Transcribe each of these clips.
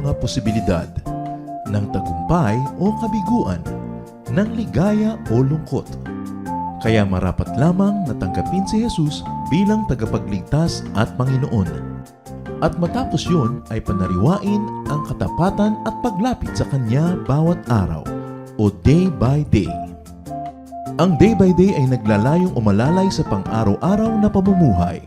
mga posibilidad ng tagumpay o kabiguan, ng ligaya o lungkot. Kaya marapat lamang na tanggapin si Jesus bilang tagapagligtas at Panginoon. At matapos yun ay panariwain ang katapatan at paglapit sa Kanya bawat araw o day by day. Ang day by day ay naglalayong umalalay sa pang-araw-araw na pamumuhay.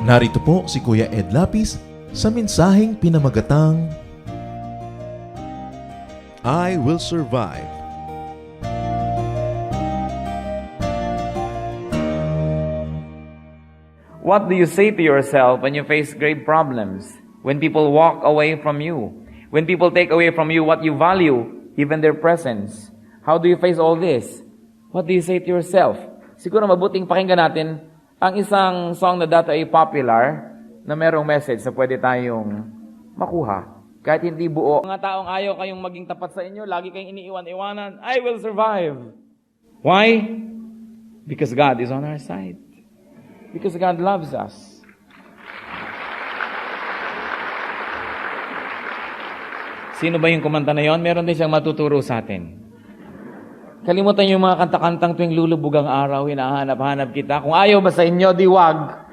Narito po si Kuya Ed Lapis sa mensaheng pinamagatang I Will Survive. What do you say to yourself when you face grave problems? When people walk away from you? When people take away from you what you value, even their presence? How do you face all this? What do you say to yourself? Siguro mabuting pakinggan natin ang isang song na dati ay popular na merong message na pwede tayong makuha. Kahit hindi buo. Mga taong ayaw kayong maging tapat sa inyo, lagi kayong iniiwan-iwanan, I will survive. Why? Because God is on our side. Because God loves us. Sino ba yung kumanta na yon? Meron din siyang matuturo sa atin. Kalimutan yung mga kanta-kantang tuwing lulubog ang araw, hinahanap-hanap kita. Kung ayaw ba sa inyo, di wag.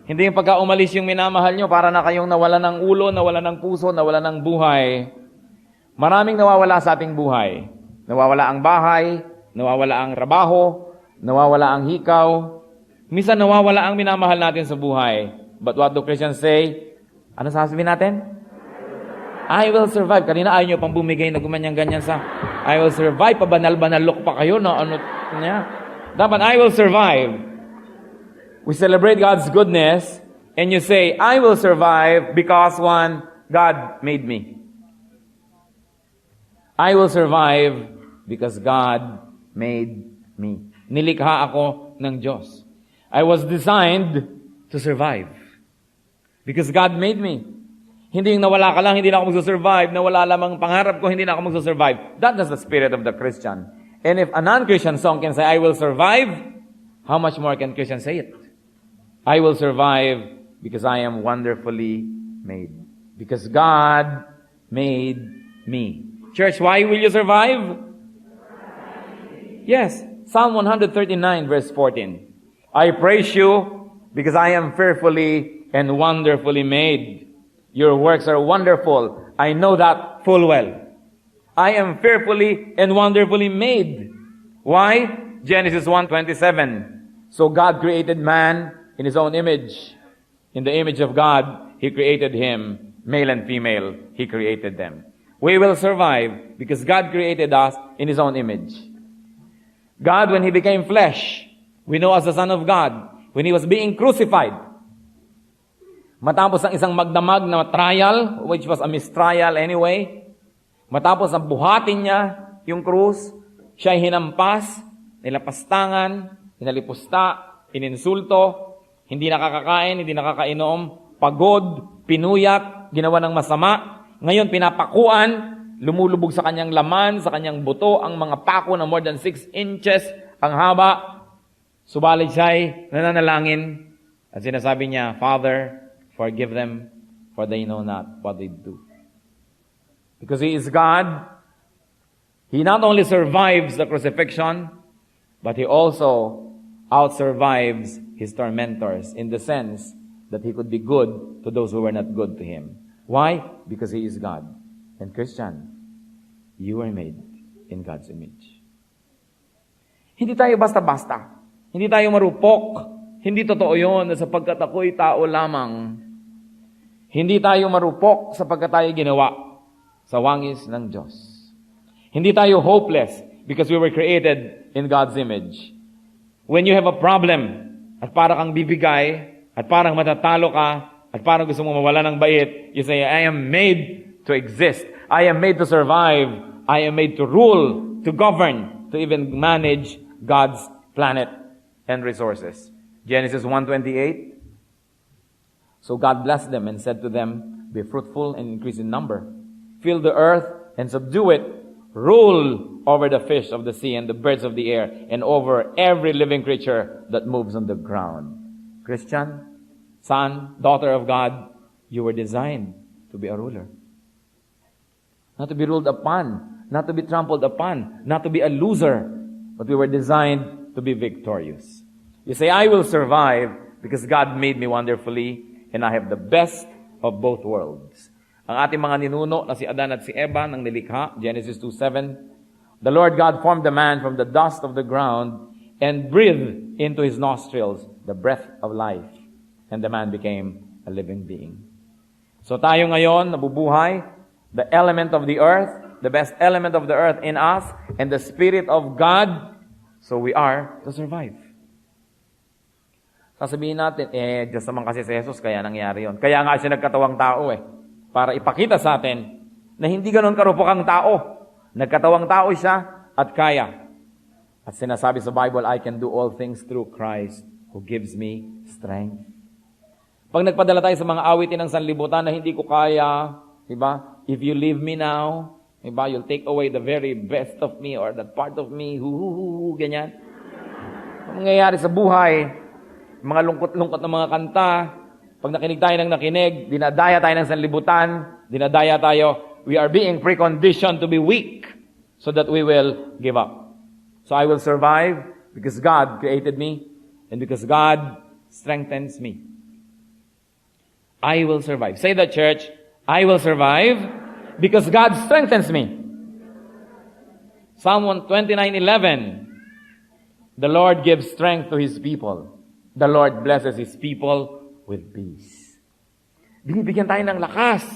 Hindi yung pagka umalis yung minamahal nyo, para na kayong nawala ng ulo, nawala ng puso, nawala ng buhay. Maraming nawawala sa ating buhay. Nawawala ang bahay, nawawala ang trabaho, nawawala ang hikaw. Minsan nawawala ang minamahal natin sa buhay. But what do Christians say? Ano sasabihin natin? I will survive. Kanina ayaw nyo pang bumigay na gumanyan-ganyan sa I will survive. Pabanal-banalok pa kayo na ano niya. Dapat I will survive. We celebrate God's goodness and you say, I will survive because one, God made me. I will survive because God made me. Nilikha ako ng Diyos. I was designed to survive because God made me. Hindi yung nawala ka lang, hindi na ako magsusurvive. Nawala lamang pangarap ko, hindi na ako magsusurvive. That is the spirit of the Christian. And if a non-Christian song can say, I will survive, how much more can Christians say it? I will survive because I am wonderfully made. Because God made me. Church, why will you survive? Yes. Psalm 139 verse 14. I praise you because I am fearfully and wonderfully made. Your works are wonderful. I know that full well. I am fearfully and wonderfully made. Why? Genesis 1:27. So God created man in His own image. In the image of God, He created him. Male and female, He created them. We will survive because God created us in His own image. God, when He became flesh, we know as the Son of God, when He was being crucified, matapos ang isang magdamag na trial, which was a mistrial anyway, matapos ang buhatin niya yung krus, siya ay hinampas, nilapastangan, hinalipusta, ininsulto, hindi nakakakain, hindi nakakainom, pagod, pinuyat, ginawa ng masama. Ngayon, pinapakuan, lumulubog sa kanyang laman, sa kanyang buto, ang mga pako na more than 6 inches ang haba. Subalit siya ay nananalangin at sinasabi niya, Father, forgive them, for they know not what they do. Because He is God, He not only survives the crucifixion, but He also out-survives His tormentors in the sense that He could be good to those who were not good to Him. Why? Because He is God. And Christian, you were made in God's image. Hindi tayo basta-basta. Hindi tayo marupok. Hindi totoo yun na sapagkat ako'y tao lamang. Hindi tayo marupok sapagkat tayo ginawa sa wangis ng Diyos. Hindi tayo hopeless because we were created in God's image. When you have a problem at parang kang bibigay at parang matatalo ka at parang gusto mo mawala ng bait, you say, I am made to exist. I am made to survive. I am made to rule, to govern, to even manage God's planet and resources. Genesis 1:28. So God blessed them and said to them, be fruitful and increase in number. Fill the earth and subdue it. Rule over the fish of the sea and the birds of the air and over every living creature that moves on the ground. Christian, Son, daughter of God, you were designed to be a ruler. Not to be ruled upon, not to be trampled upon, not to be a loser, but we were designed to be victorious. You say, I will survive because God made me wonderfully and I have the best of both worlds. Ang ating mga ninuno na si Adan at si Eva nang nilikha, Genesis 2:7, the Lord God formed the man from the dust of the ground and breathed into his nostrils the breath of life. And the man became a living being. So tayo ngayon, nabubuhay, the element of the earth, the best element of the earth in us, and the Spirit of God, so we are to survive. Sasabihin natin, Diyos naman kasi si Jesus, kaya nangyari yon. Kaya nga siya nagkatawang tao para ipakita sa atin na hindi ganun karupok ang tao. Nagkatawang tao siya at kaya. At sinasabi sa Bible, I can do all things through Christ who gives me strength. Pag nagpadala tayo sa mga awitin ng sanlibutan na hindi ko kaya, diba? If you leave me now, diba? You'll take away the very best of me or that part of me, ganyan. Ang mangyayari sa buhay, mga lungkot-lungkot na mga kanta, pag nakinig tayo ng nakinig, dinadaya tayo ng sanlibutan, dinadaya tayo, we are being preconditioned to be weak so that we will give up. So I will survive because God created me and because God strengthens me. I will survive. Say that, church. I will survive because God strengthens me. Psalm 29:11. The Lord gives strength to His people. The Lord blesses His people with peace. Binibigyan tayo ng lakas.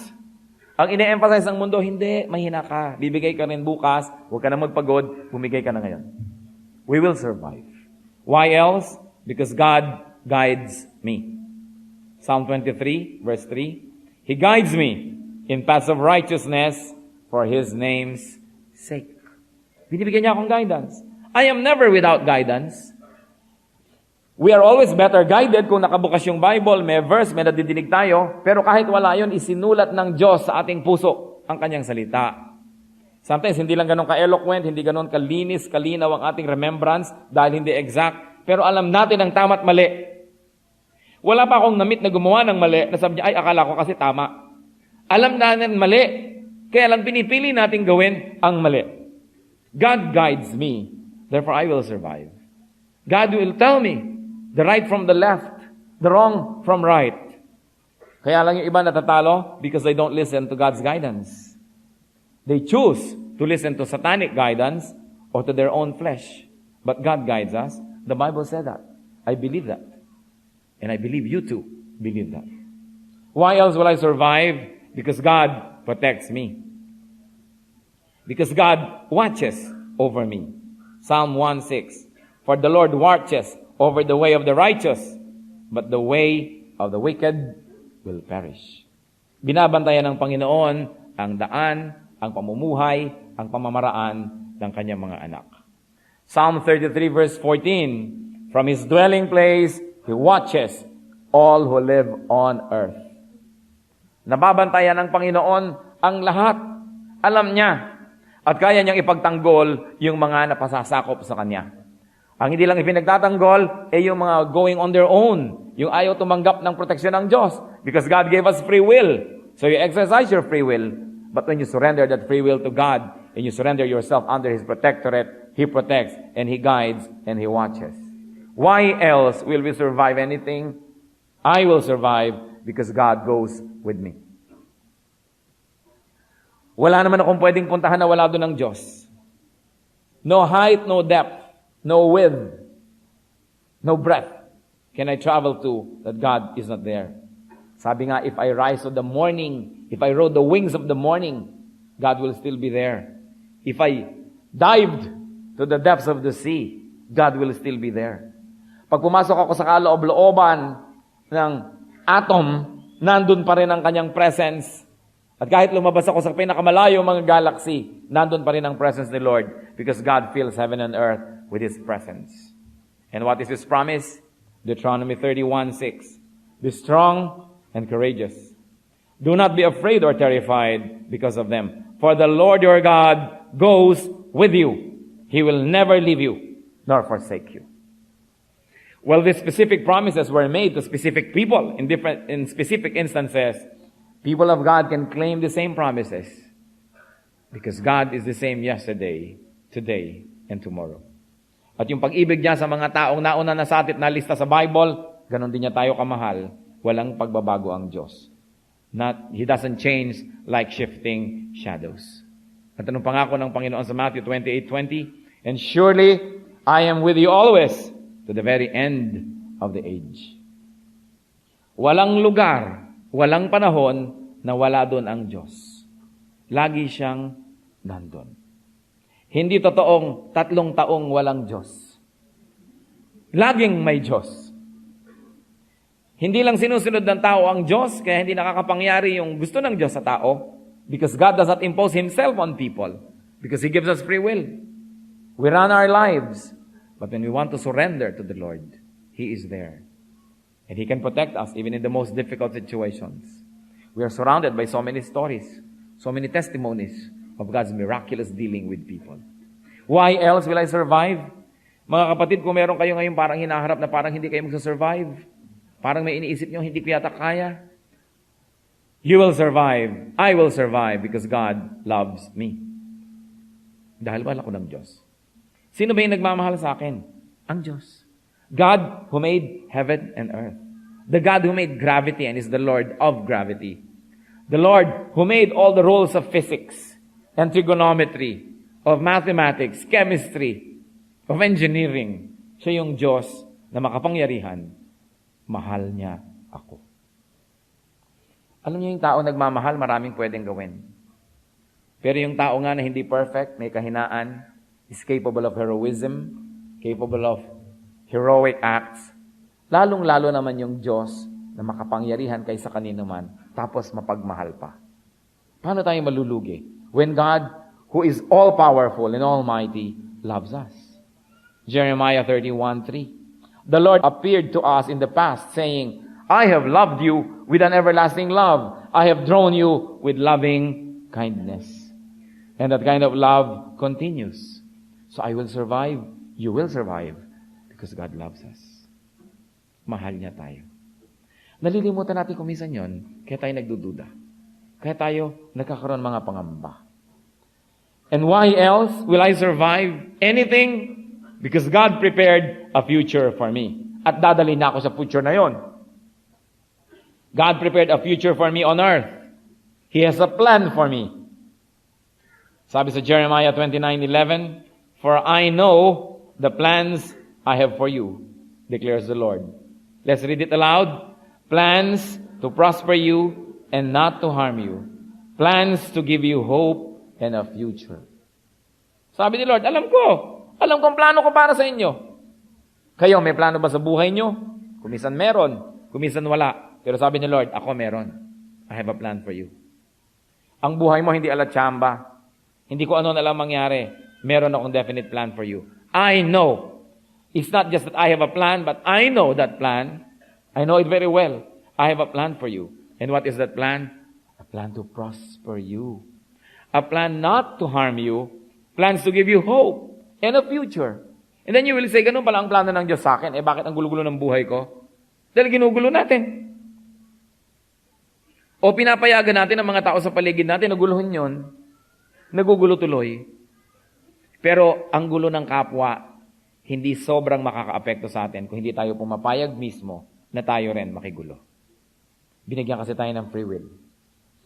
Ang ine-emphasize ng mundo, hindi, mahina ka. Bibigay ka rin bukas. Huwag ka na magpagod. Bumigay ka na ngayon. We will survive. Why else? Because God guides me. Psalm 23, verse 3. He guides me in paths of righteousness for His name's sake. Binibigyan niya akong guidance. I am never without guidance. We are always better guided kung nakabukas yung Bible, may verse, may nadidinig tayo, pero kahit wala yun, isinulat ng Diyos sa ating puso ang Kanyang salita. Sometimes, hindi lang ganun ka-eloquent, hindi ganun kalinis, kalinaw ang ating remembrance dahil hindi exact, pero alam natin ang tama at mali. Wala pa akong na-meet na gumawa ng mali, na sabi niya, ay, akala ko kasi tama. Alam natin mali, kaya lang pinipili natin gawin ang mali. God guides me, therefore I will survive. God will tell me the right from the left, the wrong from right. Kaya lang yung iba natatalo because they don't listen to God's guidance. They choose to listen to satanic guidance or to their own flesh. But God guides us. The Bible said that. I believe that. And I believe you too believe that. Why else will I survive? Because God protects me. Because God watches over me. Psalm 1:6. For the Lord watches over the way of the righteous, but the way of the wicked will perish. Binabantayan ng Panginoon ang daan, ang pamumuhay, ang pamamaraan ng kanyang mga anak. Psalm 33 verse 14. From His dwelling place, He watches all who live on earth. Nababantayan ng Panginoon ang lahat. Alam niya. At kaya niyang ipagtanggol yung mga napasasakop sa Kanya. Ang hindi lang ipinagtatanggol, yung mga going on their own. Yung ayaw tumanggap ng proteksyon ng Diyos. Because God gave us free will. So you exercise your free will. But when you surrender that free will to God, and you surrender yourself under His protectorate, He protects, and He guides, and He watches. Why else will we survive anything? I will survive because God goes with me. Wala naman akong pwedeng puntahan na wala doon ng Diyos. No height, no depth, no width, no breadth can I travel to that God is not there. Sabi nga, if I rise of the morning, if I rode the wings of the morning, God will still be there. If I dived to the depths of the sea, God will still be there. Pag pumasok ako sa kaloob-looban ng atom, nandun pa rin ang kanyang presence. At kahit lumabas ako sa pinakamalayo mga galaxy, nandun pa rin ang presence ni Lord because God fills heaven and earth with His presence. And what is His promise? Deuteronomy 31:6. Be strong and courageous. Do not be afraid or terrified because of them. For the Lord your God goes with you. He will never leave you nor forsake you. Well, these specific promises were made to specific people in specific instances. People of God can claim the same promises because God is the same yesterday, today, and tomorrow. At yung pag-ibig niya sa mga taong nauna na sa atin na lista sa Bible, ganon din niya tayo kamahal. Walang pagbabago ang Diyos. He doesn't change like shifting shadows. At anong pangako ng Panginoon sa Matthew 28:20? And surely I am with you always to the very end of the age. Walang lugar, walang panahon na wala doon ang Diyos. Lagi siyang nandun. Hindi totoong 3 taong walang Diyos. Laging may Diyos. Hindi lang sinusunod ng tao ang Diyos, kaya hindi nakakapangyari yung gusto ng Diyos sa tao, because God does not impose Himself on people, because He gives us free will. We run our lives, but when we want to surrender to the Lord, He is there. And He can protect us even in the most difficult situations. We are surrounded by so many stories, so many testimonies of God's miraculous dealing with people. Why else will I survive? Mga kapatid, kung meron kayo ngayon parang hinaharap na parang hindi kayo magsasurvive, parang may iniisip nyo, hindi ko yata kaya, you will survive. I will survive because God loves me. Dahil wala ko ng Diyos. Sino ba yung nagmamahal sa akin? Ang Diyos. God who made heaven and earth. The God who made gravity and is the Lord of gravity. The Lord who made all the rules of physics and trigonometry, of mathematics, chemistry, of engineering. Siya yung Diyos na makapangyarihan. Mahal niya ako. Alam niyo yung tao nagmamahal, maraming pwedeng gawin. Pero yung tao nga na hindi perfect, may kahinaan, is capable of heroism, capable of heroic acts, lalong-lalo naman yung Diyos na makapangyarihan kaysa kanino man, tapos mapagmahal pa. Paano tayo malulugi? When God, who is all-powerful and almighty, loves us. Jeremiah 31:3. The Lord appeared to us in the past, saying, I have loved you with an everlasting love. I have drawn you with loving kindness. And that kind of love continues. So I will survive, you will survive, because God loves us. Mahal niya tayo. Nalilimutan natin kung minsan yun, kaya tayo nagdududa. Kaya tayo nagkakaroon mga pangamba. And why else will I survive anything? Because God prepared a future for me. At dadali na ako sa future na yon. God prepared a future for me on earth. He has a plan for me. Sabi sa Jeremiah 29:11, For I know the plans I have for you, declares the Lord. Let's read it aloud. Plans to prosper you and not to harm you. Plans to give you hope and a future. Sabi ni Lord, alam kong plano ko para sa inyo. Kayo, may plano ba sa buhay nyo? Kumisan meron, kumisan wala. Pero sabi ni Lord, ako meron. I have a plan for you. Ang buhay mo hindi alatsamba. Hindi ko ano na lang mangyari. Meron akong definite plan for you. I know. It's not just that I have a plan, but I know that plan. I know it very well. I have a plan for you. And what is that plan? A plan to prosper you. A plan not to harm you. Plans to give you hope and a future. And then you will say, ganun pala ang plano ng Diyos sa akin. Bakit ang gulo-gulo ng buhay ko? Dahil ginugulo natin. O pinapayagan natin ang mga tao sa paligid natin, naguluhin yun. Nagugulo tuloy. Pero ang gulo ng kapwa, hindi sobrang makakaapekto sa atin kung hindi tayo pumapayag mismo na tayo rin makigulo. Binigyan kasi tayo ng free will.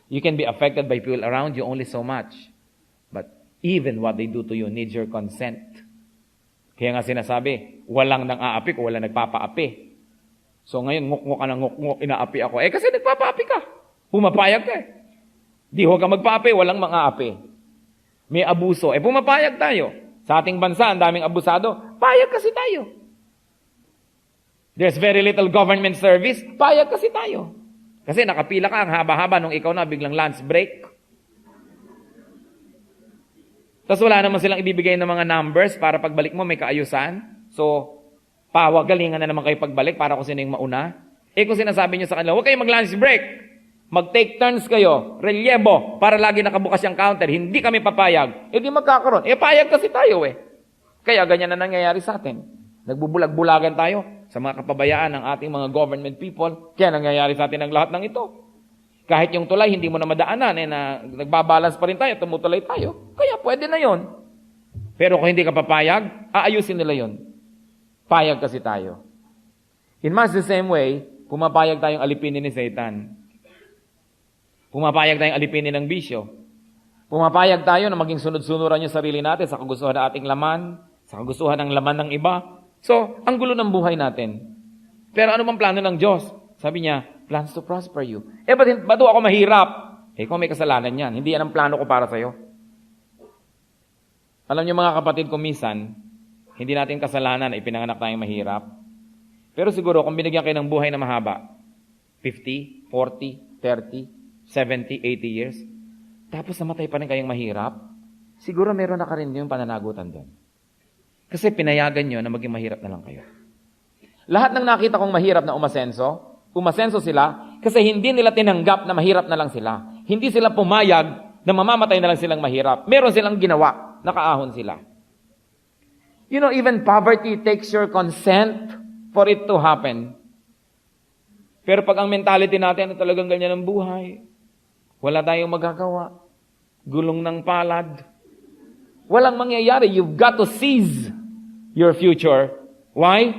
You can be affected by people around you only so much. But even what they do to you needs your consent. Kaya nga sinasabi, walang nang aapi kung walang nagpapaapi. So ngayon, nguk-nguk ka ng nguk-nguk, inaapi ako. Kasi nagpapaapi ka. Pumapayag ka. Di huwag ka magpaapi, walang mang-aapi. May abuso. Pumapayag tayo. Sa ating bansa, ang daming abusado. Payag kasi tayo. There's very little government service. Payag kasi tayo. Kasi nakapila ka, ang haba-haba nung ikaw na biglang lunch break. Tapos wala naman silang ibibigay ng mga numbers para pagbalik mo may kaayusan. So, pawagalingan na naman kayo pagbalik para kung sino yung mauna. Kung sinasabi nyo sa kanila, huwag kayo mag-lunch break. Mag-take turns kayo, relyebo, para lagi nakabukas yung counter. Hindi kami papayag. Di magkakaroon. Payag kasi tayo Kaya ganyan na nangyayari sa atin. Nagbubulag-bulagan tayo. sa mga kapabayaan ng ating mga government people, kaya nangyayari sa atin ang lahat ng ito. Kahit yung tulay, hindi mo na madaanan, na nagbabalance pa rin tayo, tumutulay tayo, kaya pwede na yon. Pero kung hindi ka papayag, aayusin nila yon. Payag kasi tayo. In much the same way, pumapayag tayong alipinin ni Satan. Pumapayag tayong alipinin ng bisyo. Pumapayag tayo na maging sunod-sunuran yung sarili natin sa kagustuhan ng ating laman, sa kagustuhan ng laman ng iba. So, ang gulo ng buhay natin. Pero ano bang plano ng Diyos? Sabi niya, plans to prosper you. Ba't ako mahirap? Kung may kasalanan yan, hindi yan ang plano ko para sa'yo. Alam niyo mga kapatid ko, minsan, hindi natin kasalanan na ipinanganak tayong mahirap. Pero siguro, kung binigyan kayo ng buhay na mahaba, 50, 40, 30, 70, 80 years, tapos namatay pa rin kayong mahirap, siguro meron na ka rin yung pananagutan doon. Kasi pinayagan nyo na maging mahirap na lang kayo. Lahat ng nakita kong mahirap na umasenso sila kasi hindi nila tinanggap na mahirap na lang sila. Hindi sila pumayag na mamamatay na lang silang mahirap. Meron silang ginawa, nakaahon sila. You know, even poverty takes your consent for it to happen. Pero pag ang mentality natin ay talagang ganyan ang buhay, wala tayong magagawa. Gulong ng palad. Walang mangyayari. You've got to seize your future. Why?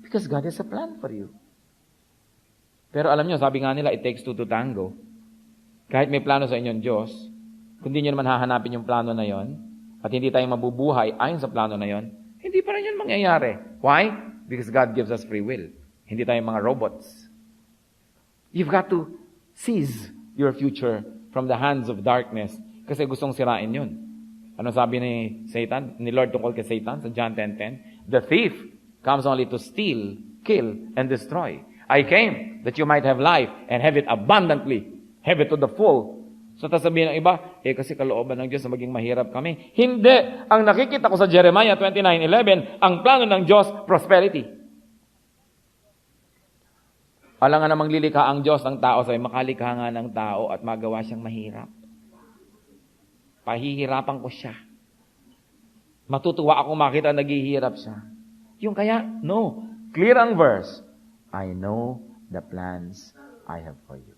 Because God has a plan for you. Pero alam nyo, sabi nga nila, it takes two to tango. Kahit may plano sa inyong Diyos, kung di nyo naman hahanapin yung plano na yon, at hindi tayo mabubuhay ayon sa plano na yon, hindi pa rin yun mangyayari. Why? Because God gives us free will. Hindi tayo mga robots. You've got to seize your future from the hands of darkness kasi gustong sirain yun. Ano sabi ni Satan, ni Lord tungkol kay Satan sa John 10:10? The thief comes only to steal, kill, and destroy. I came that you might have life and have it abundantly, have it to the full. So sasabihin ng iba, kasi kalooban ng Diyos na maging mahirap kami. Hindi. Ang nakikita ko sa Jeremiah 29:11, ang plano ng Diyos, prosperity. Alam nga namang lilikha ang Diyos ng tao, sabi, makalikha nga ng tao at magawa siyang mahirap. Pahihirapan ko siya. Matutuwa ako makita naghihirap siya. Yung kaya, no. Clear ang verse. I know the plans I have for you.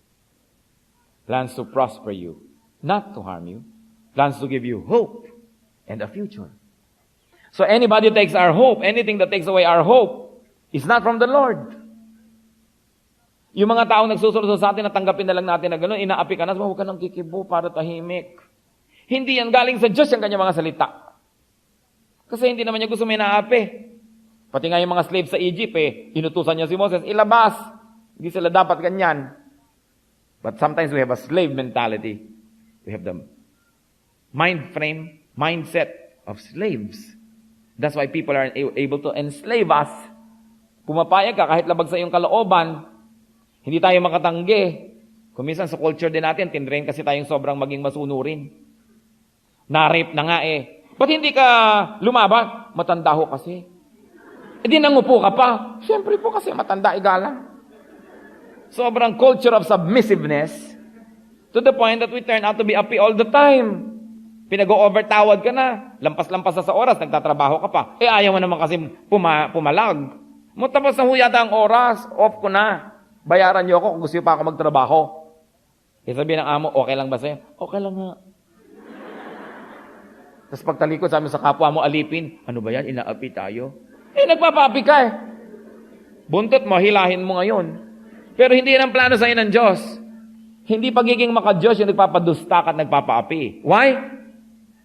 Plans to prosper you, not to harm you. Plans to give you hope and a future. So anybody takes our hope, anything that takes away our hope, is not from the Lord. Yung mga taong nagsusunod sa atin, natanggapin na lang natin na gano'n, inaapi ka na, huwag ka nang kikibo para tahimik. Hindi yan galing sa Diyos yung kanyang mga salita. Kasi hindi naman niya gusto may naapi. Pati nga yung mga slaves sa Egypt, inutusan niya si Moses, ilabas. Hindi sila dapat ganyan. But sometimes we have a slave mentality. We have the mindset of slaves. That's why people are able to enslave us. Pumapayag ka kahit labag sa iyong kalooban. Hindi tayo makatanggi. Kung minsan sa culture din natin, tinrain kasi tayong sobrang maging masunurin. Na-rape na nga Ba't hindi ka lumaban? Matanda ho kasi. Di nangupo ka pa. Siyempre po kasi matanda igalang. Sobrang culture of submissiveness to the point that we turn out to be happy all the time. Pinag-o-overtawad ka na. Lampas-lampas sa oras, nagtatrabaho ka pa. Ayaw mo naman kasi pumalag. Tapos na huyata ang oras, off ko na. Bayaran niyo ako kung gusto pa ako magtrabaho. Sabihin ng amo, okay lang ba sa'yo? Okay lang nga. Tapos pagtalikod sa amin sa kapwa mo, alipin, ano ba yan? Inaapi tayo? Nagpapaapi ka Buntot mo, hilahin mo ngayon. Pero hindi yan ang plano sa'yo ng Diyos. Hindi pagiging maka-Diyos yung nagpapadustak at nagpapaapi. Why?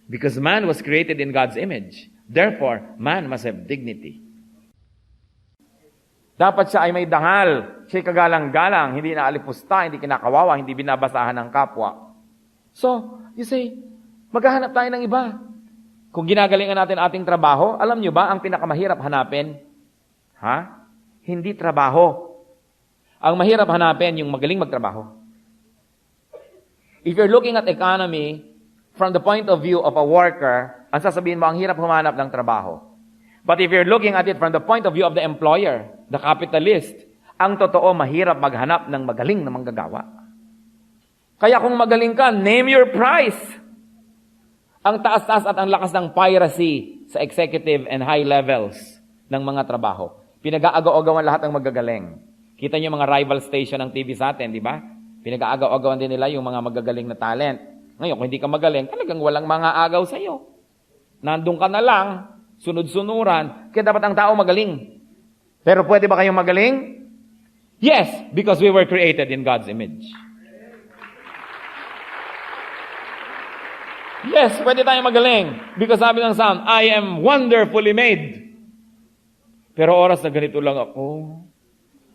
Because man was created in God's image. Therefore, man must have dignity. Dapat siya ay may dangal. Siya'y kagalang-galang, hindi naalipusta, hindi kinakawawa, hindi binabasahan ng kapwa. So, you say, maghahanap tayo ng iba. Kung ginagalingan natin ating trabaho, alam nyo ba ang pinakamahirap hanapin? Hindi trabaho. Ang mahirap hanapin yung magaling magtrabaho. If you're looking at economy from the point of view of a worker, ang sasabihin mo, ang hirap humanap ng trabaho. But if you're looking at it from the point of view of the employer, the capitalist, ang totoo, mahirap maghanap ng magaling na manggagawa. Kaya kung magaling ka, name your price. Ang taas-taas at ang lakas ng piracy sa executive and high levels ng mga trabaho. Pinag-aagaw-agawan lahat ng magagaling. Kita niyo yung mga rival station ng TV sa atin, di ba? Pinag-aagaw-agawan din nila yung mga magagaling na talent. Ngayon, kung hindi ka magaling, talagang walang mga agaw sa'yo. Nandun ka na lang, sunod-sunuran, kaya dapat ang tao magaling. Pero pwede ba kayong magaling? Yes, because we were created in God's image. Yes, pwede tayong magaling. Because sabi ng Psalm, I am wonderfully made. Pero oras na ganito lang ako,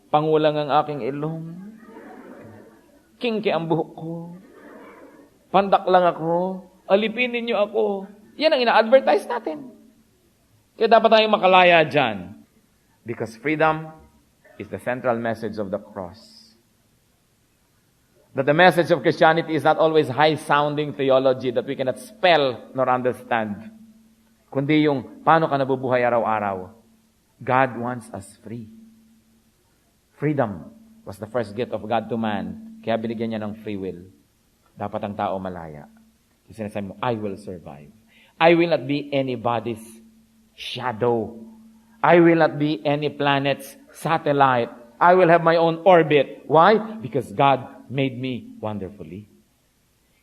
pangulang ang aking ilong, kingki ang buhok ko, pandak lang ako, alipinin niyo ako. Yan ang ina-advertise natin. Kaya dapat tayong makalaya dyan. Because freedom is the central message of the cross. That the message of Christianity is not always high-sounding theology that we cannot spell nor understand. Kundi yung paano ka nabubuhay araw-araw. God wants us free. Freedom was the first gift of God to man. Kaya binigyan niya ng free will. Dapat ang tao malaya. Kasi sinasabi mo, I will survive. I will not be anybody's shadow. I will not be any planet's satellite. I will have my own orbit. Why? Because God made me wonderfully.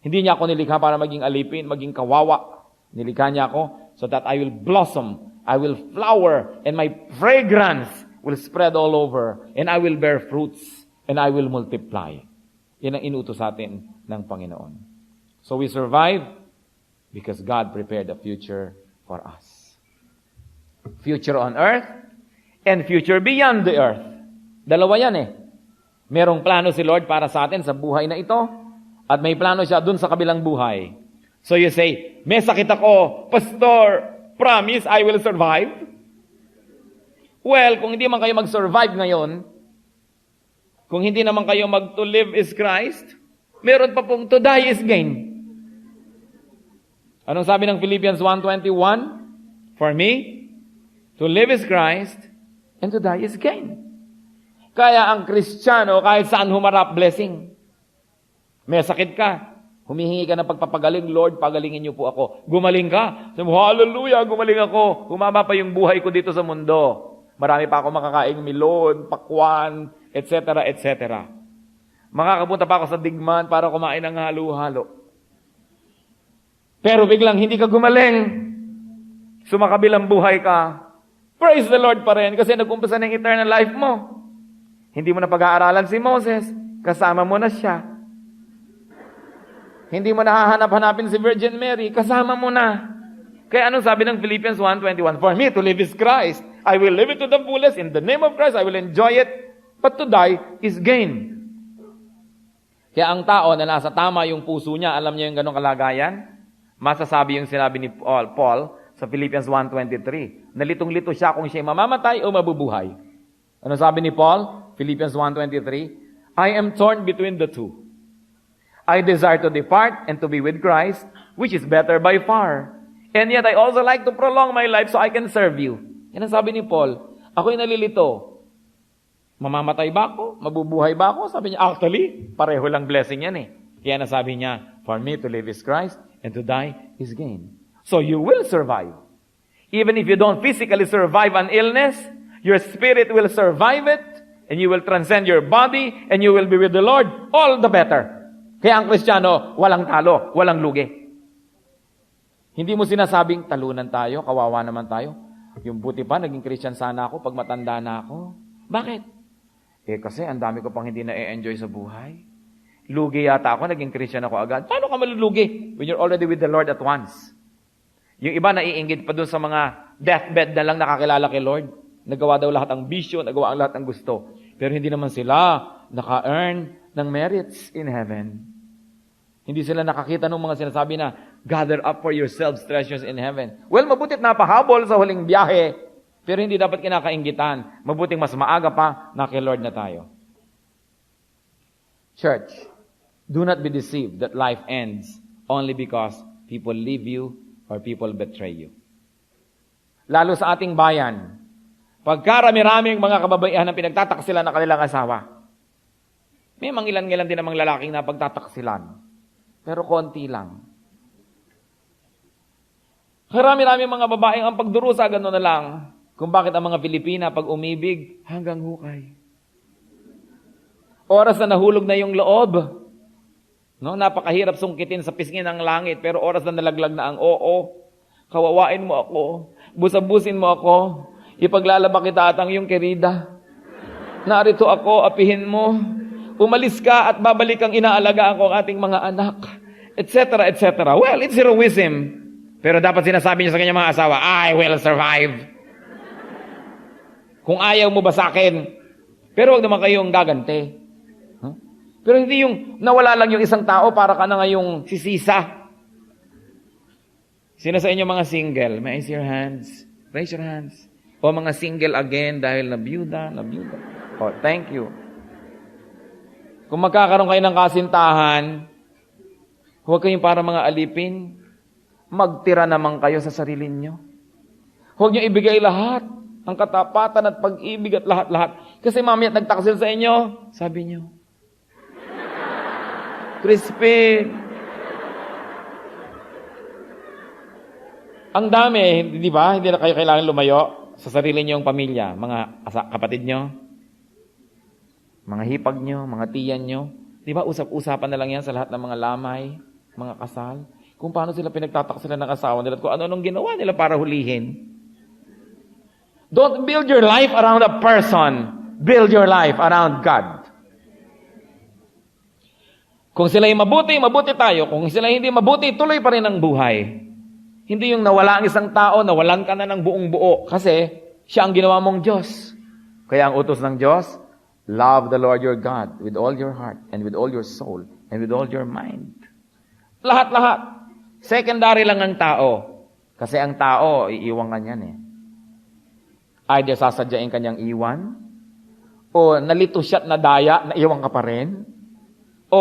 Hindi niya ako nilikha para maging alipin, maging kawawa. Nilikha niya ako so that I will blossom, I will flower, and my fragrance will spread all over, and I will bear fruits, and I will multiply. Yan ang inutos sa atin ng Panginoon. So we survive because God prepared a future for us. Future on earth and future beyond the earth. Dalawa yan eh. Merong plano si Lord para sa atin sa buhay na ito, at may plano siya dun sa kabilang buhay. So you say, may sakit ako, Pastor, promise I will survive? Well, kung hindi man kayo mag-survive ngayon, kung hindi naman kayo to live is Christ, meron pa pong to die is gain. Anong sabi ng Philippians 1:21? For me, to live is Christ, and to die is gain. Kaya ang Kristiyano, kahit saan humarap, blessing. May sakit ka, humihingi ka ng pagpapagaling, Lord, pagalingin niyo po ako. Gumaling ka, sabi mo, hallelujah, gumaling ako. Humaba pa yung buhay ko dito sa mundo. Marami pa ako makakaing milon, pakwan, etc., etc. Makakapunta pa ako sa digman para kumain ng halo-halo. Pero biglang hindi ka gumaling, sumakabilang buhay ka, praise the Lord pa rin kasi nag-umpisa ng eternal life mo. Hindi mo na pag-aaralan si Moses, kasama mo na siya. Hindi mo nahahanap-hanapin si Virgin Mary, kasama mo na. Kaya anong sabi ng Philippians 1:21? For me to live is Christ. I will live it to the fullest. In the name of Christ, I will enjoy it. But to die is gain. Kaya ang tao na nasa tama yung puso niya, alam niya yung ganong kalagayan, masasabi yung sinabi ni Paul sa Philippians 1:23. Nalitong-lito siya kung siya'y mamamatay o mabubuhay. Ano sabi ni Paul? Philippians 1:23, I am torn between the two. I desire to depart and to be with Christ, which is better by far. And yet I also like to prolong my life so I can serve you. Yan ang sabi ni Paul. Ako'y nalilito. Mamamatay ba ako? Mabubuhay ba ako? Sabi niya, actually, pareho lang blessing yan eh. Kaya nasabi niya, for me to live is Christ and to die is gain. So you will survive. Even if you don't physically survive an illness, your spirit will survive it, and you will transcend your body, and you will be with the Lord, all the better. Kaya ang Kristiyano, walang talo, walang lugi. Hindi mo sinasabing, talunan tayo, kawawa naman tayo. Yung buti pa, naging Christian sana ako pag matanda na ako. Bakit? Kasi ang dami ko pang hindi na-enjoy sa buhay. Lugi yata ako, naging Christian ako agad. Paano ka malulugi when you're already with the Lord at once? Yung iba naiinggit pa dun sa mga deathbed na lang nakakilala kay Lord. Nagawa daw lahat ang bisyo, nagawa ang lahat ng gusto. Pero hindi naman sila naka-earn ng merits in heaven. Hindi sila nakakita ng mga sinasabi na, gather up for yourselves treasures in heaven. Well, mabutit napahabol sa huling biyahe, pero hindi dapat kinakainggitan. Mabuting mas maaga pa na kay Lord na tayo. Church, do not be deceived that life ends only because people leave you or people betray you. Lalo sa ating bayan, pagkarami-raming mga kababaihan ang pinagtataksilan ng kanilang asawa. May mangilan-ngilan din namang lalaking na pagtataksilan. Pero konti lang. Karami-raming mga babaeng ang pagdurusa, gano'n na lang. Kung bakit ang mga Pilipina pag umibig, hanggang hukay. Oras na nahulog na yung loob. No, napakahirap sungkitin sa pisngi ng langit, pero oras na nalaglag na ang oo. Kawawain mo ako, busabusin mo ako, ipaglalaba kita at ang iyong kerida. Narito ako, apihin mo. Umalis ka at babalik ang inaalagaan ko ang ating mga anak. Etc. etc. Well, it's heroism. Pero dapat sinasabi niya sa kanyang mga asawa, I will survive. Kung ayaw mo ba sa akin? Pero huwag naman kayong gagante. Huh? Pero hindi yung nawala lang yung isang tao para ka na ngayong sisisa. Sino sa inyo mga single? May I see your hands? Raise your hands. O mga single again dahil nabiyuda. Oh, thank you. Kung magkakaroon kayo ng kasintahan, huwag kayong para mga alipin. Magtira naman kayo sa sarili nyo. Huwag nyo ibigay lahat. Ang katapatan at pag-ibig at lahat-lahat. Kasi mamaya nagtaksil sa inyo, sabi nyo, Crispin. Ang dami, di ba? Hindi na kayo kailangan lumayo sa sarili nyong pamilya. Mga kapatid nyo, mga hipag nyo, mga tiyan nyo. Di ba? Usap-usapan na lang yan sa lahat ng mga lamay, mga kasal. Kung paano sila pinagtataksilan ng asawa nila at kung ano-anong ginawa nila para hulihin. Don't build your life around a person. Build your life around God. Kung sila yung mabuti, mabuti tayo. Kung sila hindi mabuti, tuloy pa rin ang buhay. Hindi yung nawala ang isang tao, nawalan ka na ng buong buo. Kasi siya ang ginawa mong Diyos. Kaya ang utos ng Diyos, love the Lord your God with all your heart and with all your soul and with all your mind. Lahat-lahat. Secondary lang ang tao. Kasi ang tao, iiwan ka niyan eh. Either sasadyain kanyang iwan, o nalito siya't nadaya, naiwan ka pa rin, o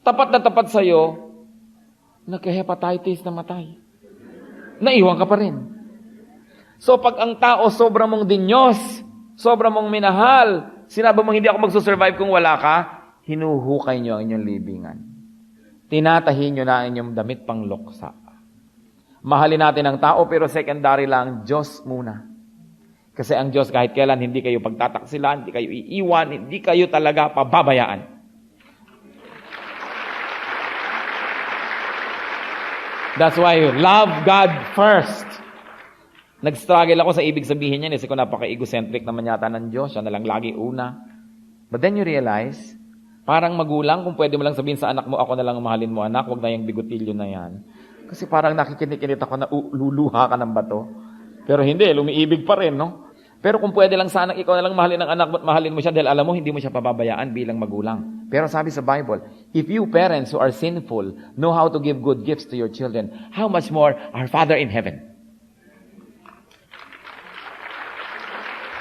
tapat na tapat sa'yo, nagka-hepatitis na matay. Naiwan ka pa rin. So pag ang tao sobra mong dinyos, sobra mong minahal, sinabi mong hindi ako magsusurvive kung wala ka, hinuhukay nyo ang inyong libingan. Tinatahin nyo na ang inyong damit pang loksa. Mahalin natin ang tao, pero secondary lang, Diyos muna. Kasi ang Diyos kahit kailan hindi kayo pagtataksilan, hindi kayo iiwan, hindi kayo talaga pababayaan. That's why love God first. Nag-struggle ako sa ibig sabihin niyan kasi kung napaka-egocentric naman yata ng Diyos, siya na lang lagi una. But then you realize, parang magulang, kung pwede mo lang sabihin sa anak mo, ako na lang mahalin mo anak, huwag na yung bigotilyo na yan. Kasi parang nakikinig-kinit ako na luluha ka ng bato. Pero hindi, lumiibig pa rin, no? Pero kung pwede lang sana, ikaw na lang mahalin ng anak mo at mahalin mo siya dahil alam mo, hindi mo siya pababayaan bilang magulang. Pero sabi sa Bible, if you parents who are sinful know how to give good gifts to your children, how much more our Father in heaven?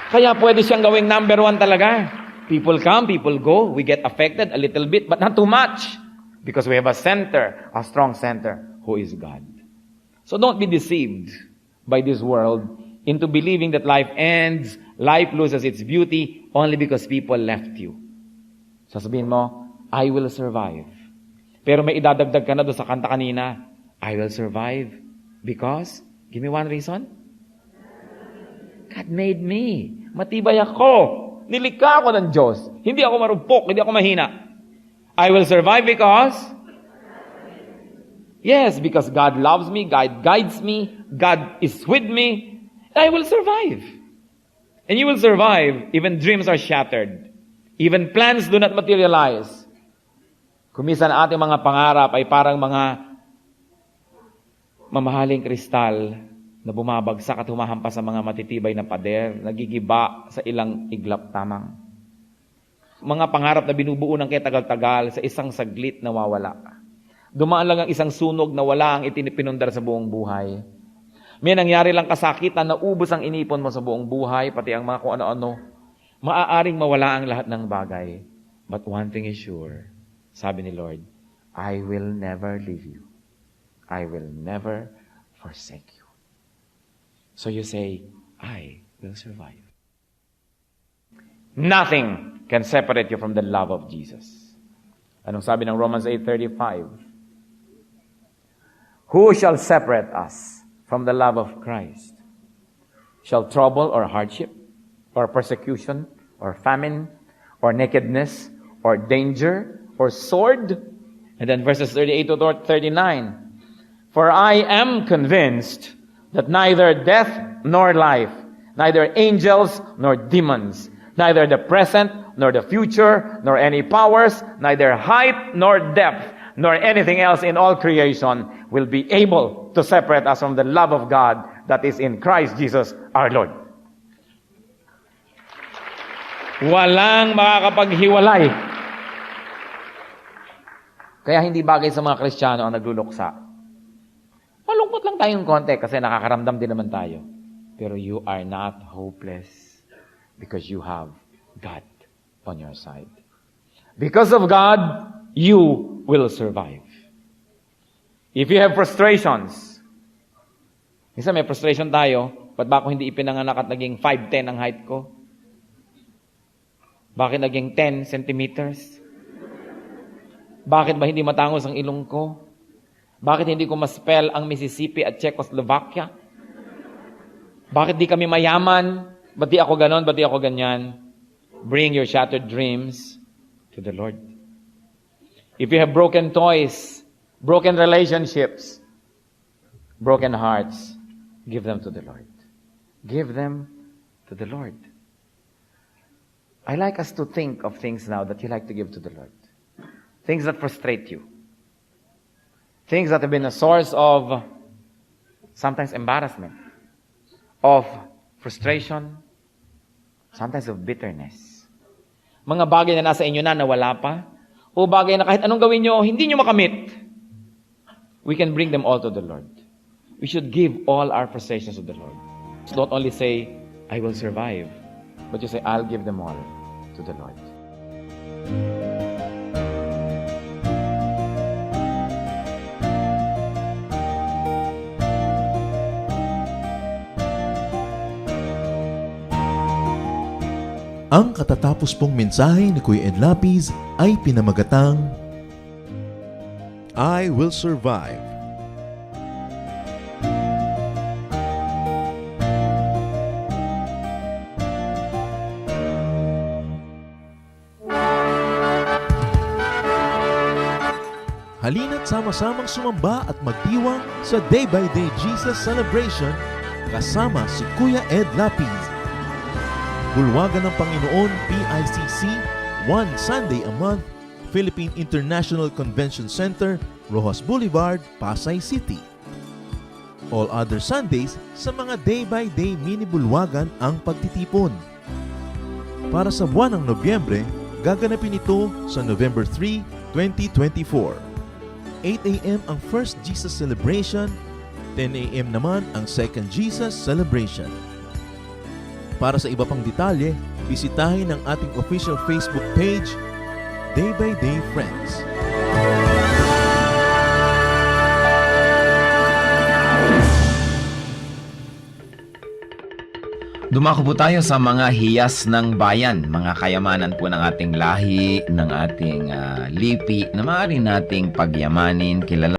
Kaya pwede siyang gawing number 1 talaga. People come, people go, we get affected a little bit, but not too much. Because we have a center, a strong center, who is God. So don't be deceived by this world into believing that life ends, life loses its beauty only because people left you. Sasabihin mo, I will survive. Pero may idadagdag ka na doon sa kanta kanina, I will survive because, give me one reason. God made me. Matibay ako. Nilikha ako ng Diyos. Hindi ako marupok, hindi ako mahina. I will survive because, yes, because God loves me, God guides me, God is with me, I will survive. And you will survive even dreams are shattered. Even plans do not materialize. Kumisan ating mga pangarap ay parang mga mamahaling kristal na bumabagsak at humahampas sa mga matitibay na pader, nagigiba sa ilang iglap tamang. Mga pangarap na binubuo ng kaya tagal-tagal sa isang saglit na wawala. Dumaan lang ang isang sunog na wala ang itinipinundar sa buong buhay. May nangyari lang kasakitan na ubos ang inipon mo sa buong buhay, pati ang mga kung ano-ano. Maaaring mawala ang lahat ng bagay. But one thing is sure, sabi ni Lord, I will never leave you. I will never forsake you. So you say, I will survive. Nothing can separate you from the love of Jesus. Anong sabi ng Romans 8:35? Who shall separate us from the love of Christ? shall trouble or hardship, or persecution, or famine, or nakedness, or danger, or sword. And then verses 38 to 39. For I am convinced that neither death nor life, neither angels nor demons, neither the present nor the future, nor any powers, neither height nor depth, nor anything else in all creation will be able to separate us from the love of God that is in Christ Jesus our Lord. Walang makakapaghiwalay. Kaya hindi bagay sa mga Kristiyano ang nagluluksa. Malungkot lang tayong konti kasi nakakaramdam din naman tayo. Pero you are not hopeless because you have God on your side. Because of God, you will survive. If you have frustrations, minsan may frustration tayo, ba't ba ako hindi ipinanganak at naging 5'10" ang height ko? Bakit naging 10 centimeters? Bakit ba hindi matangos ang ilong ko? Bakit hindi ko ma-spell ang Mississippi at Czechoslovakia? Bakit di kami mayaman? Ba't di ako ganon? Ba't di ako ganyan? Bring your shattered dreams to the Lord. If you have broken toys, broken relationships, broken hearts, give them to the Lord. Give them to the Lord. I like us to think of things now that you like to give to the Lord. Things that frustrate you. Things that have been a source of sometimes embarrassment, of frustration, sometimes of bitterness. Mga bagay na nasa inyo na nawala pa, o bagay na kahit anong gawin nyo, hindi nyo makamit. We can bring them all to the Lord. We should give all our frustrations to the Lord. Don't only say, I will survive, but you say, I'll give them all to the Lord. Ang katatapos pong mensahe ni Kuya Ed Lapiz ay pinamagatang I Will Survive. Halina't sama-samang sumamba at magdiwang sa Day by Day Jesus Celebration kasama si Kuya Ed Lapiz. Bulwagan ng Panginoon, PICC, one Sunday a month, Philippine International Convention Center, Rojas Boulevard, Pasay City. All other Sundays, sa mga day-by-day mini-bulwagan ang pagtitipon. Para sa buwan ng Nobyembre, gaganapin ito sa November 3, 2024. 8 a.m. ang First Jesus Celebration, 10 a.m. naman ang Second Jesus Celebration. Para sa iba pang detalye, bisitahin ang ating official Facebook page, Day by Day Friends. Dumako po tayo sa mga hiyas ng bayan, mga kayamanan po ng ating lahi, ng ating lipi, na maaari nating pagyamanin, kilala.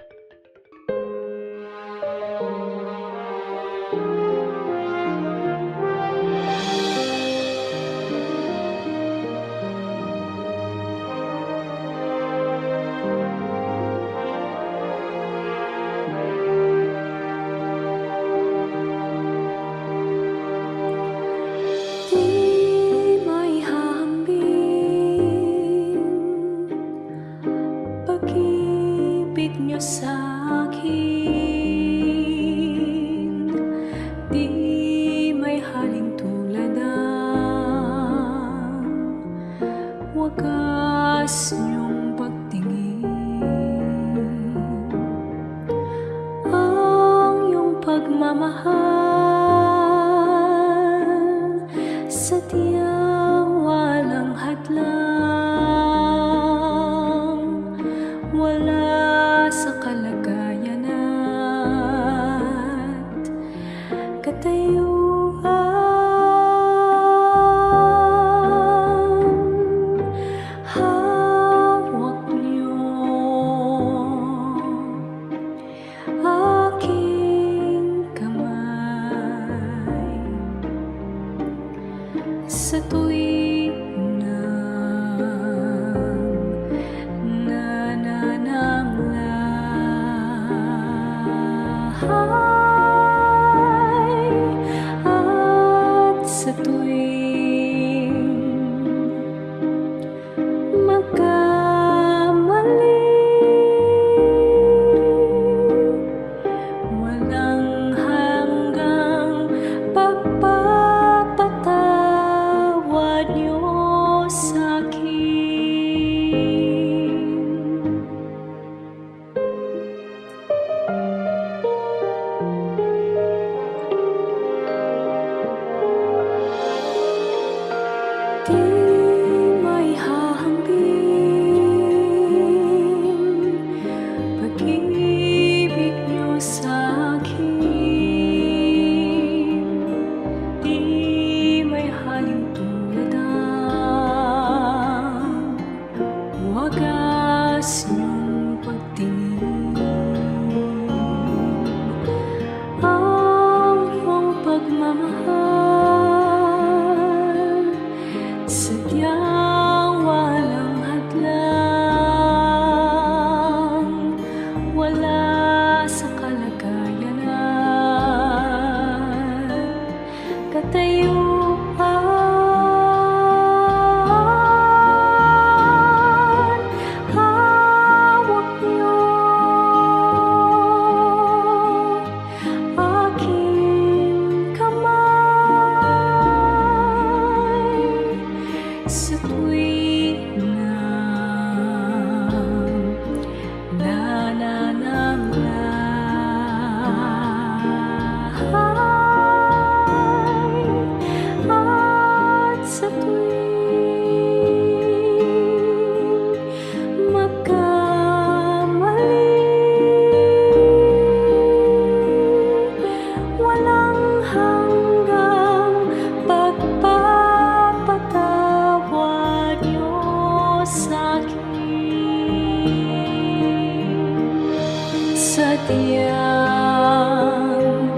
Sadyang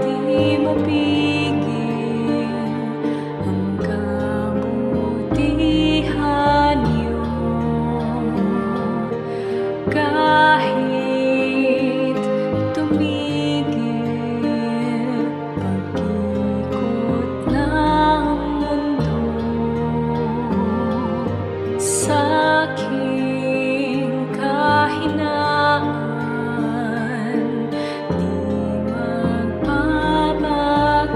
di mapigil ang kabutihan niyo, kahit tumigil pag-ikot ng mundo. Sa aking kahinaan, di magbabago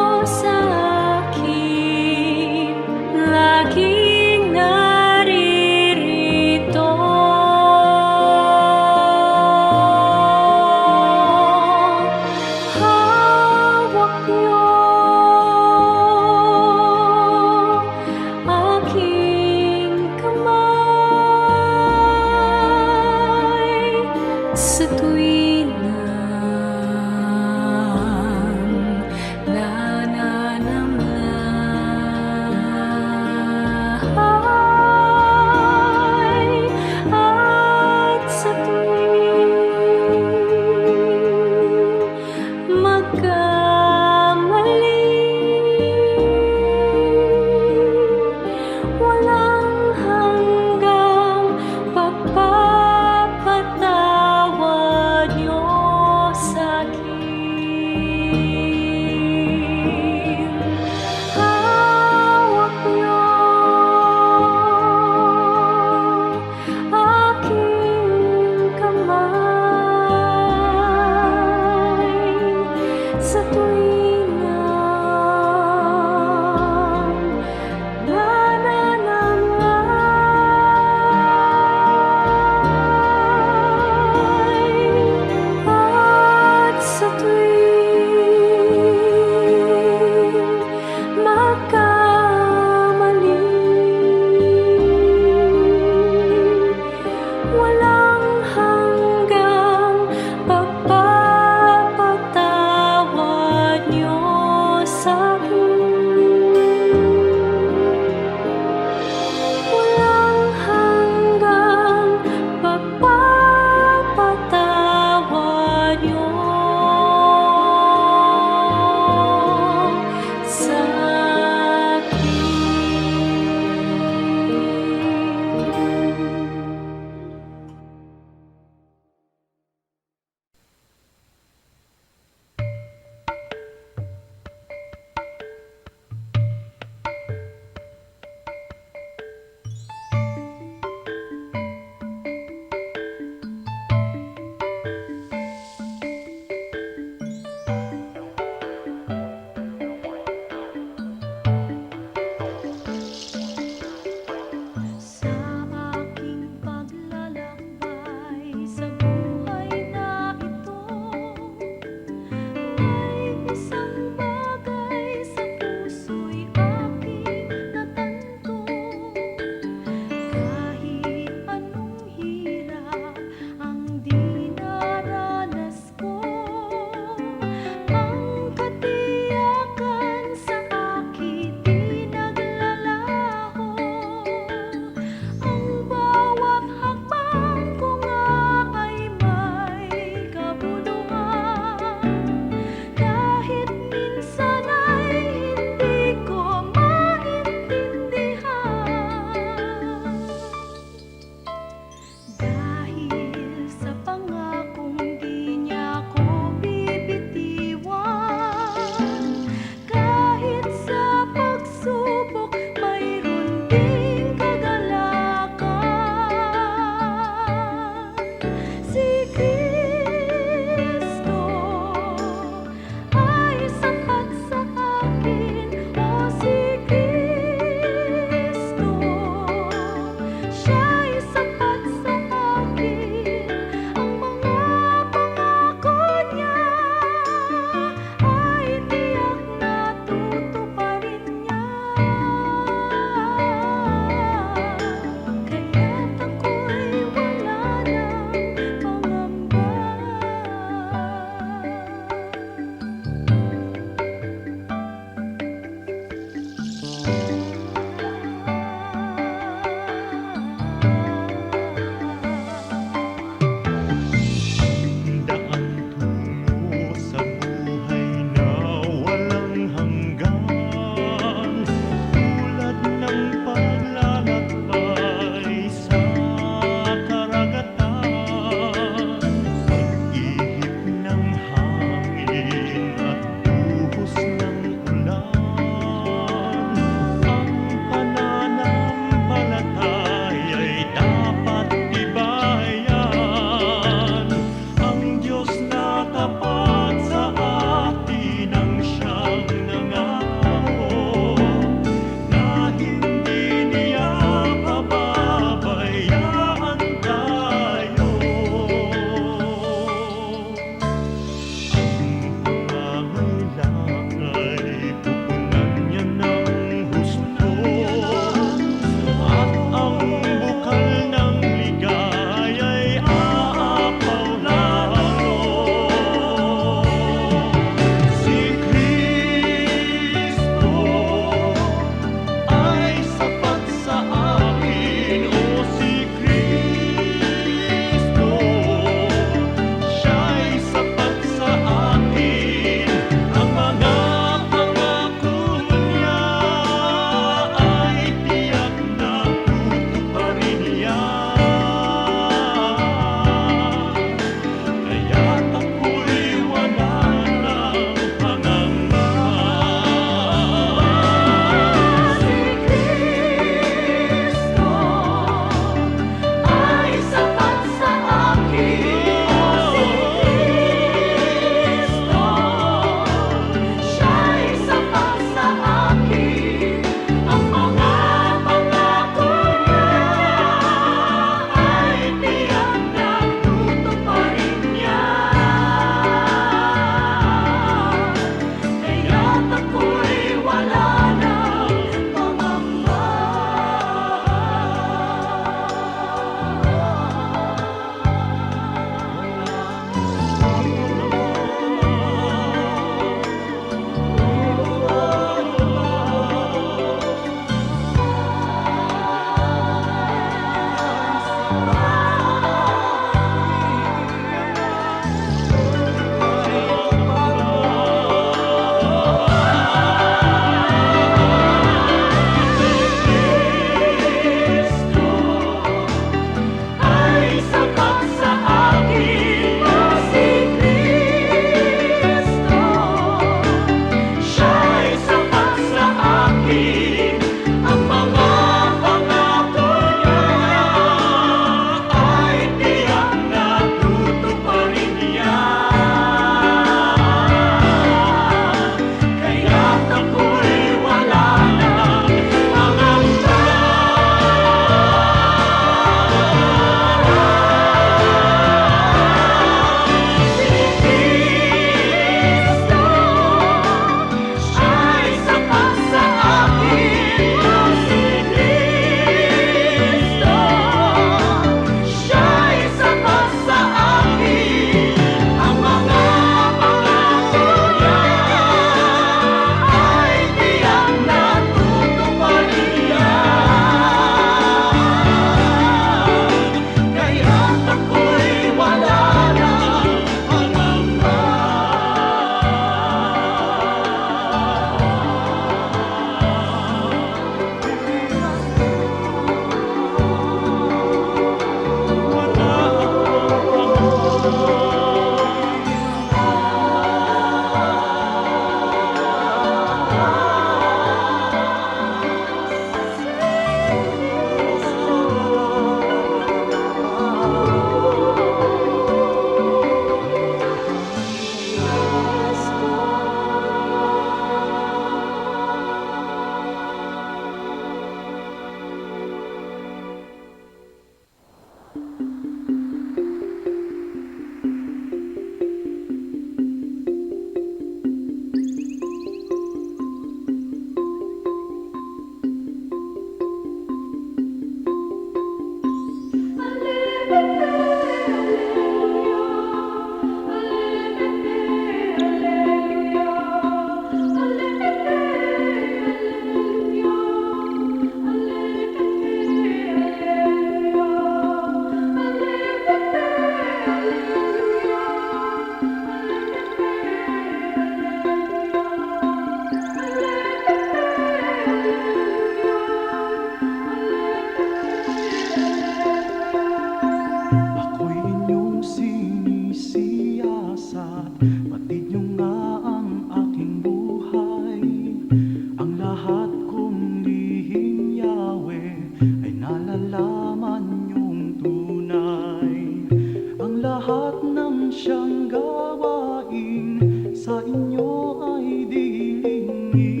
siyang gawain sa inyo ay dilingin.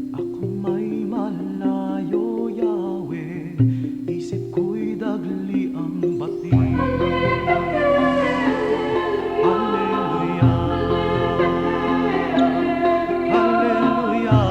Ako may malayo, Yahweh, isip ko'y dagli ang bati. Hallelujah, Hallelujah,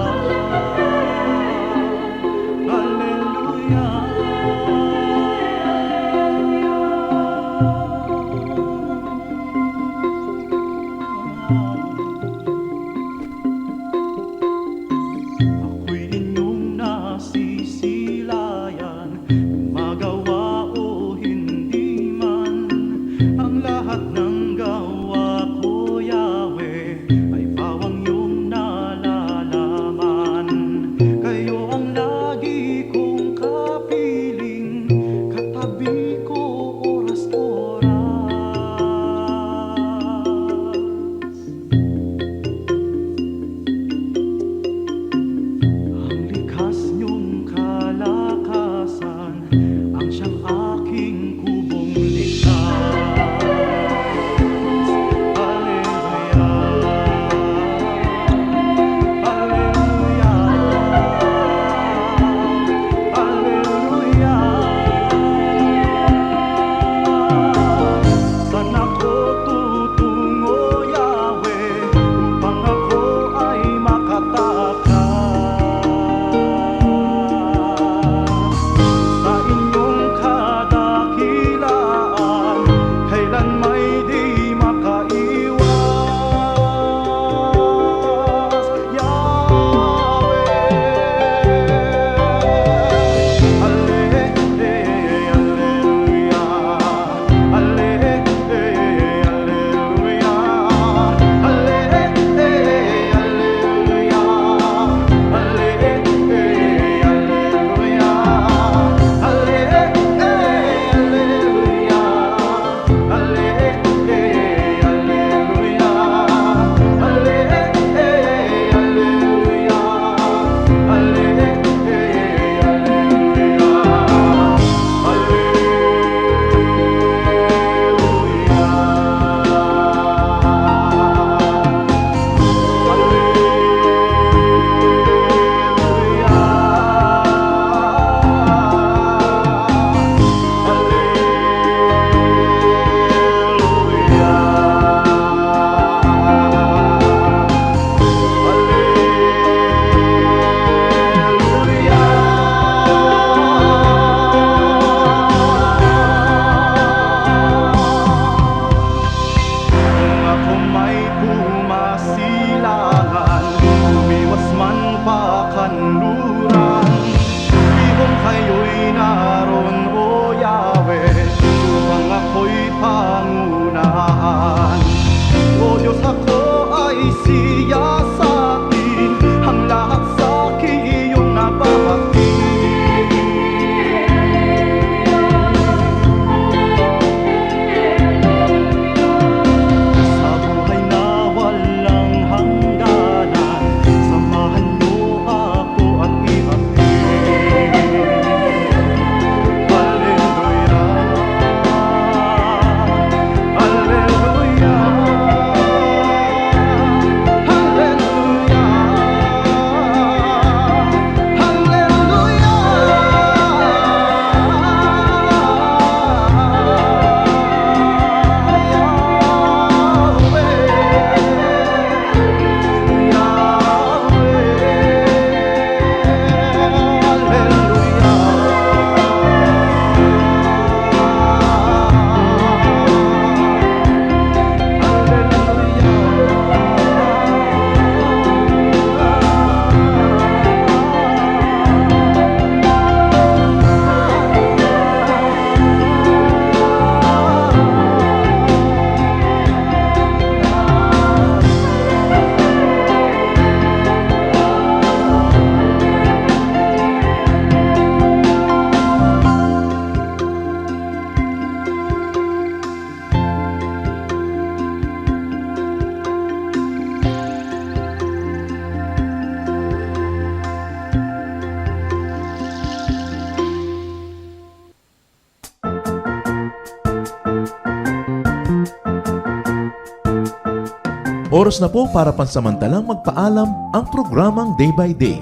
Oras na po para pansamantalang magpaalam ang programang Day by Day.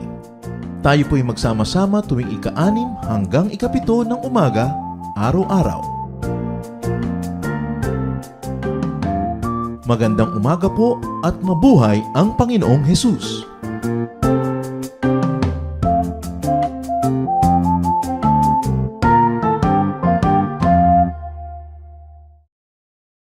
Tayo po'y magsama-sama tuwing ika-6 hanggang ika-7 ng umaga, araw-araw. Magandang umaga po at mabuhay ang Panginoong Hesus!